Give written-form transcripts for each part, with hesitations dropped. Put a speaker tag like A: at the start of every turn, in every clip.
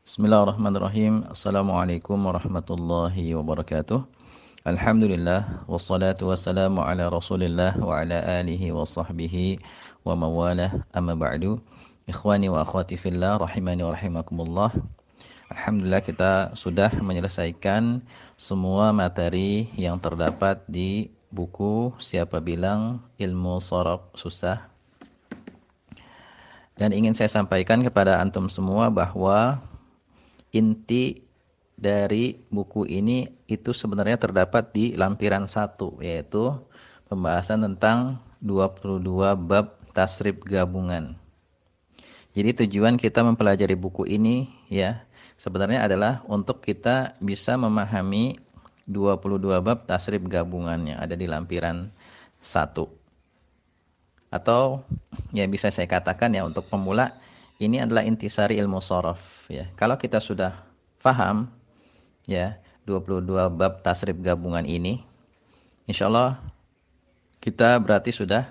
A: Bismillahirrahmanirrahim. Assalamualaikum warahmatullahi wabarakatuh. Alhamdulillah wassalatu wassalamu ala Rasulillah wa ala alihi wa sahbihi wa mawalah. Amma ba'du. Ikhwani wa akhwati fillah rahimani wa rahimakumullah. Alhamdulillah kita sudah menyelesaikan semua materi yang terdapat di buku Siapa Bilang Ilmu Sharaf Susah. Dan ingin saya sampaikan kepada antum semua bahwa inti dari buku ini itu sebenarnya terdapat di lampiran 1, yaitu pembahasan tentang 22 bab tasrif gabungan. Jadi tujuan kita mempelajari buku ini ya sebenarnya adalah untuk kita bisa memahami 22 bab tasrif gabungan yang ada di lampiran 1. Atau ya bisa saya katakan ya untuk pemula ini adalah intisari ilmu sharaf ya. Kalau kita sudah paham ya 22 bab tasrif gabungan ini, insyaallah kita berarti sudah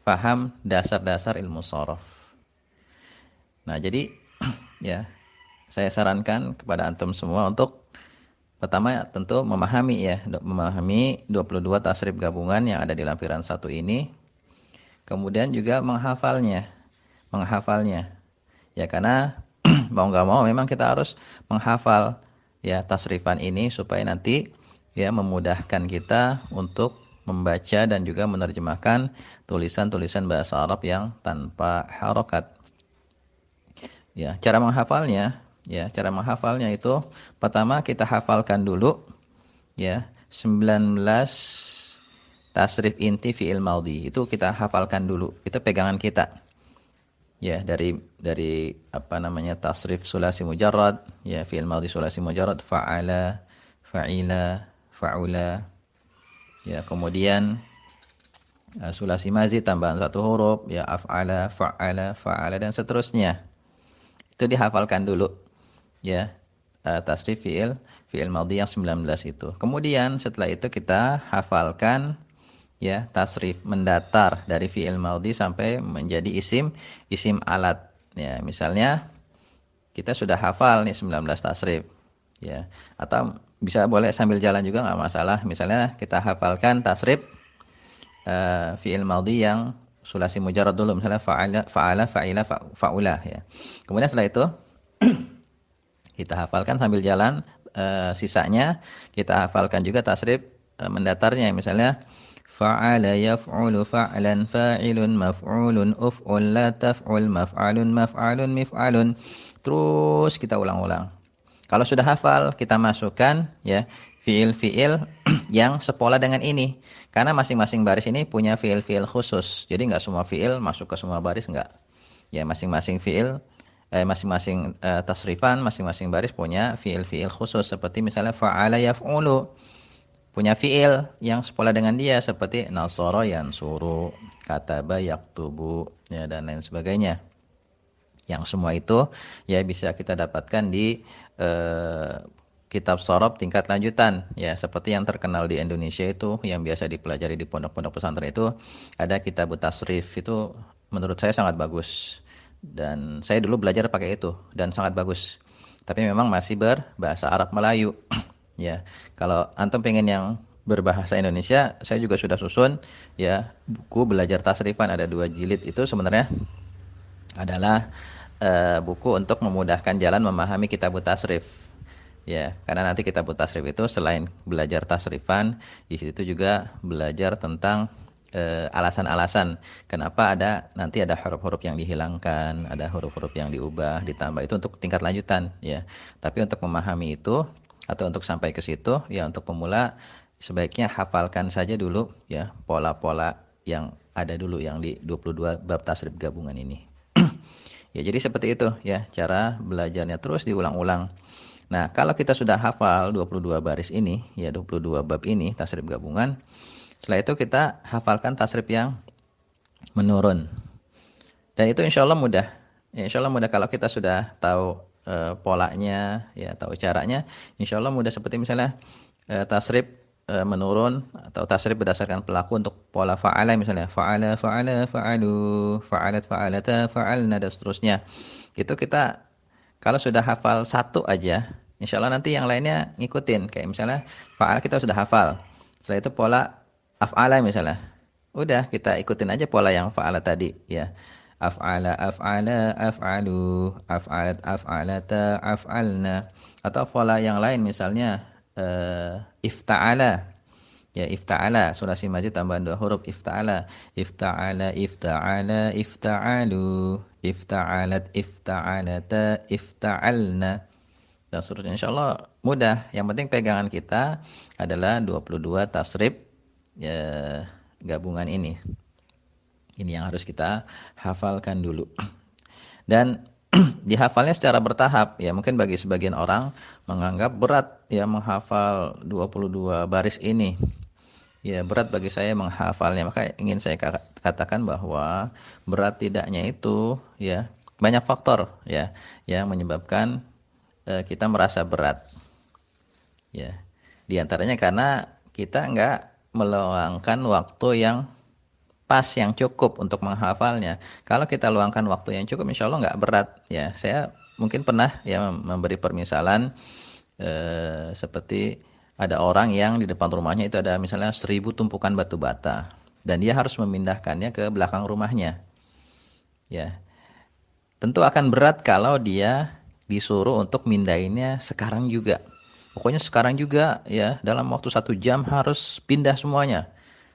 A: paham dasar-dasar ilmu sharaf. Nah, jadi ya saya sarankan kepada antum semua untuk pertama tentu memahami 22 tasrif gabungan yang ada di lampiran 1 ini. Kemudian juga menghafalnya. Ya karena mau nggak mau memang kita harus menghafal ya tasrifan ini supaya nanti ya memudahkan kita untuk membaca dan juga menerjemahkan tulisan-tulisan bahasa Arab yang tanpa harokat. Ya, cara menghafalnya itu pertama kita hafalkan dulu ya 19 tasrif inti fi'il maudhi. Itu kita hafalkan dulu. Itu pegangan kita. Ya, dari tasrif sulasi mujarrad, ya fi'il maudhi sulasi mujarrad fa'ala, fa'ila, fa'ula. Ya, kemudian sulasi mazid tambahan 1 huruf, ya af'ala, fa'ala, fa'ala dan seterusnya. Itu dihafalkan dulu. Ya. Tasrif fi'il maudhi yang 19 itu. Kemudian setelah itu kita hafalkan ya tasrif mendatar dari fi'il maudhi sampai menjadi isim alat. Ya, misalnya kita sudah hafal nih 19 tasrif. Ya, atau bisa boleh sambil jalan juga nggak masalah. Misalnya kita hafalkan tasrif fi'il maudhi yang sulasi mujarrad dulu, misalnya fa'ala, fa'ila, fa'ula ya. Kemudian setelah itu kita hafalkan sambil jalan, sisanya kita hafalkan juga tasrif mendatarnya, misalnya fa'ala yaf'ulu fa'lan fa'ilun maf'ulun uf'ul la taf'ul maf'alun maf'alun mif'alun. Terus kita ulang-ulang. Kalau sudah hafal, kita masukkan ya fiil-fiil yang sepola dengan ini. Karena masing-masing baris ini punya fiil-fiil khusus. Jadi enggak semua fiil masuk ke semua baris, enggak. Ya, masing-masing fiil masing-masing tasrifan, masing-masing baris punya fiil-fiil khusus. Seperti misalnya fa'ala yaf'ulu, punya fiil yang sepola dengan dia seperti nasara yansuru, kataba yaktubu ya dan lain sebagainya. Yang semua itu ya bisa kita dapatkan di kitab sharaf tingkat lanjutan ya, seperti yang terkenal di Indonesia itu yang biasa dipelajari di pondok-pondok pesantren itu ada kitab tasrif. Itu menurut saya sangat bagus dan saya dulu belajar pakai itu dan sangat bagus. Tapi memang masih berbahasa Arab Melayu. Ya, kalau antum pengen yang berbahasa Indonesia, saya juga sudah susun ya buku belajar tasrifan, ada 2 jilid. Itu sebenarnya adalah buku untuk memudahkan jalan memahami kitab tasrif. Ya, karena nanti kitab tasrif itu selain belajar tasrifan, di situ juga belajar tentang alasan-alasan kenapa nanti ada huruf-huruf yang dihilangkan, ada huruf-huruf yang diubah, ditambah. Itu untuk tingkat lanjutan ya. Tapi untuk memahami itu atau untuk sampai ke situ ya, untuk pemula sebaiknya hafalkan saja dulu ya pola-pola yang ada dulu yang di 22 bab tasrif gabungan ini. Ya, jadi seperti itu ya cara belajarnya, terus diulang-ulang. Nah, kalau kita sudah hafal 22 baris ini ya, 22 bab ini tasrif gabungan, setelah itu kita hafalkan tasrif yang menurun. Dan itu insya Allah mudah. Ya, insya Allah mudah kalau kita sudah tahu polanya, ya tahu caranya. Insya Allah mudah, seperti misalnya tasrif menurun atau tasrif berdasarkan pelaku untuk pola fa'ala, misalnya fa'ala, fa'ala, fa'alu, fa'alat, fa'alata, fa'alna dan seterusnya. Itu kita Kalau sudah hafal satu aja, insya Allah nanti yang lainnya ngikutin. Kayak misalnya fa'ala kita sudah hafal. Setelah itu pola af'ala misalnya. Udah kita ikutin aja pola yang fa'ala tadi ya. Af'ala, af'ala, af'alu, af'alat, af'alata, af'alna. Atau pola yang lain misalnya ifta'ala. Ya ifta'ala, sulasi mazid tambahan dua huruf ifta'ala. Ifta'ala, ifta'ala, ifta'alu, ifta'alat, ifta'alata, ifta'alna. Dan seterusnya insyaallah mudah. Yang penting pegangan kita adalah 22 tasrif ya, gabungan ini. Ini yang harus kita hafalkan dulu. Dan dihafalnya secara bertahap ya, mungkin bagi sebagian orang menganggap berat ya menghafal 22 baris ini. Ya, berat bagi saya menghafalnya. Maka ingin saya katakan bahwa berat tidaknya itu ya banyak faktor ya yang menyebabkan kita merasa berat. Ya. Di antaranya karena kita enggak meluangkan waktu yang pas, yang cukup untuk menghafalnya. Kalau kita luangkan waktu yang cukup, insya Allah enggak berat. Ya, saya mungkin pernah ya memberi permisalan seperti ada orang yang di depan rumahnya itu ada misalnya 1000 tumpukan batu bata dan dia harus memindahkannya ke belakang rumahnya. Ya, tentu akan berat kalau dia disuruh untuk mindahinnya sekarang juga. Pokoknya sekarang juga ya, dalam waktu 1 jam harus pindah semuanya.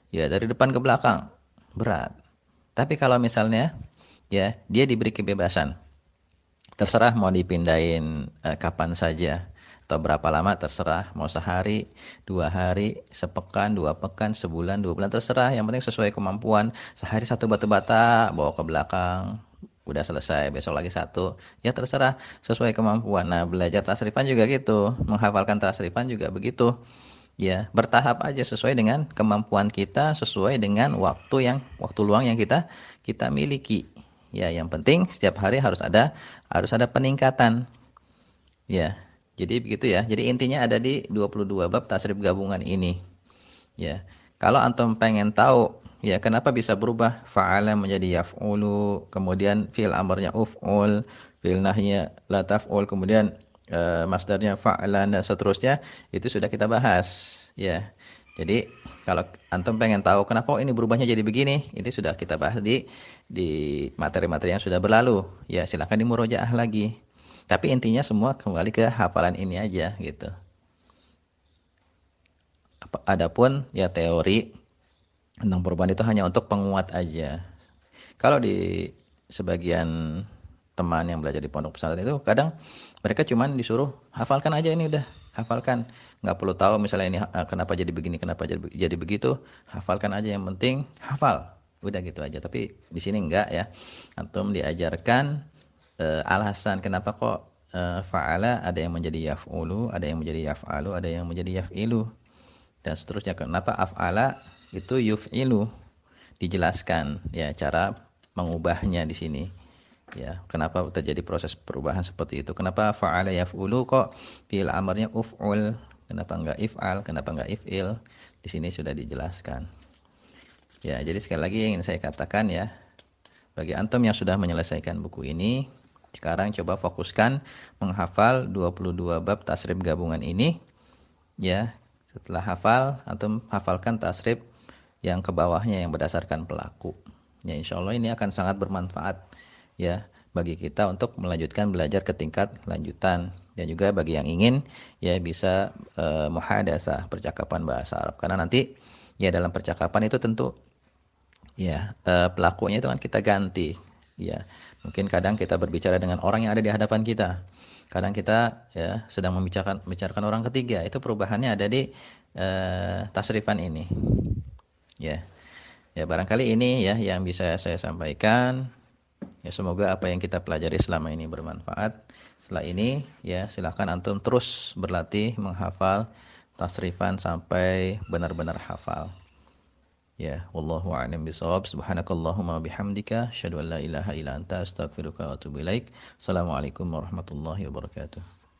A: Ya, dari depan ke belakang. Berat. Tapi kalau misalnya ya, dia diberi kebebasan. Terserah mau dipindahin kapan saja atau berapa lama terserah, mau sehari, 2 hari, sepekan, 2 pekan, sebulan, 2 bulan terserah. Yang penting sesuai kemampuan. Sehari 1 batu bata bawa ke belakang, udah selesai, besok lagi 1, ya terserah sesuai kemampuan. Nah, belajar tasrifan juga gitu, menghafalkan tasrifan juga begitu ya, bertahap aja sesuai dengan kemampuan kita, sesuai dengan waktu luang yang kita miliki ya. Yang penting setiap hari harus ada peningkatan ya. Jadi begitu ya, jadi intinya ada di 22 bab tasrif gabungan ini ya. Kalau antum pengen tahu ya kenapa bisa berubah fa'ala menjadi yaf'ulu, kemudian fi'il amrnya uf'ul, fi'il nahynya la taf'ul, kemudian masdarnya fa'lan dan seterusnya, itu sudah kita bahas ya. Jadi kalau antum pengen tahu kenapa ini berubahnya jadi begini, itu sudah kita bahas di materi-materi yang sudah berlalu. Ya, silakan dimurojaah lagi. Tapi intinya semua kembali ke hafalan ini aja gitu. Adapun ya teori tentang perubahan itu hanya untuk penguat aja. Kalau di sebagian teman yang belajar di pondok pesantren itu kadang mereka cuman disuruh hafalkan aja, ini udah hafalkan, nggak perlu tahu misalnya ini kenapa jadi begini, kenapa jadi begitu, hafalkan aja, yang penting hafal, udah gitu aja. Tapi di sini enggak ya, antum diajarkan alasan kenapa kok fa'ala ada yang menjadi yaf'ulu, ada yang menjadi yaf'alu, ada yang menjadi yaf'ilu dan seterusnya. Kenapa af'ala itu yuf'ilu, dijelaskan ya cara mengubahnya di sini ya, kenapa terjadi proses perubahan seperti itu. Kenapa fa'ala yaf'ulu kok fi'il amarnya uf'ul, kenapa enggak if'al, kenapa enggak if'il, di sini sudah dijelaskan ya. Jadi sekali lagi ingin saya katakan ya, bagi antum yang sudah menyelesaikan buku ini, sekarang coba fokuskan menghafal 22 bab tasrif gabungan ini ya. Setelah hafal, antum hafalkan tasrif yang ke bawahnya yang berdasarkan pelaku. Ya, insya Allah ini akan sangat bermanfaat ya bagi kita untuk melanjutkan belajar ke tingkat lanjutan, dan juga bagi yang ingin ya bisa muhadasah, percakapan bahasa Arab. Karena nanti ya dalam percakapan itu tentu ya pelakunya itu kan kita ganti ya. Mungkin kadang kita berbicara dengan orang yang ada di hadapan kita. Kadang kita ya sedang membicarakan orang ketiga. Itu perubahannya ada di tasrifan ini. Ya. Ya, barangkali ini ya yang bisa saya sampaikan. Ya, semoga apa yang kita pelajari selama ini bermanfaat. Setelah ini ya silakan antum terus berlatih menghafal tasrifan sampai benar-benar hafal. Ya, wallahu a'lam bishawab. Subhanakallahumma bihamdika asyhadu an la ilaha illa anta astaghfiruka wa atubu ilaik. Assalamualaikum warahmatullahi wabarakatuh.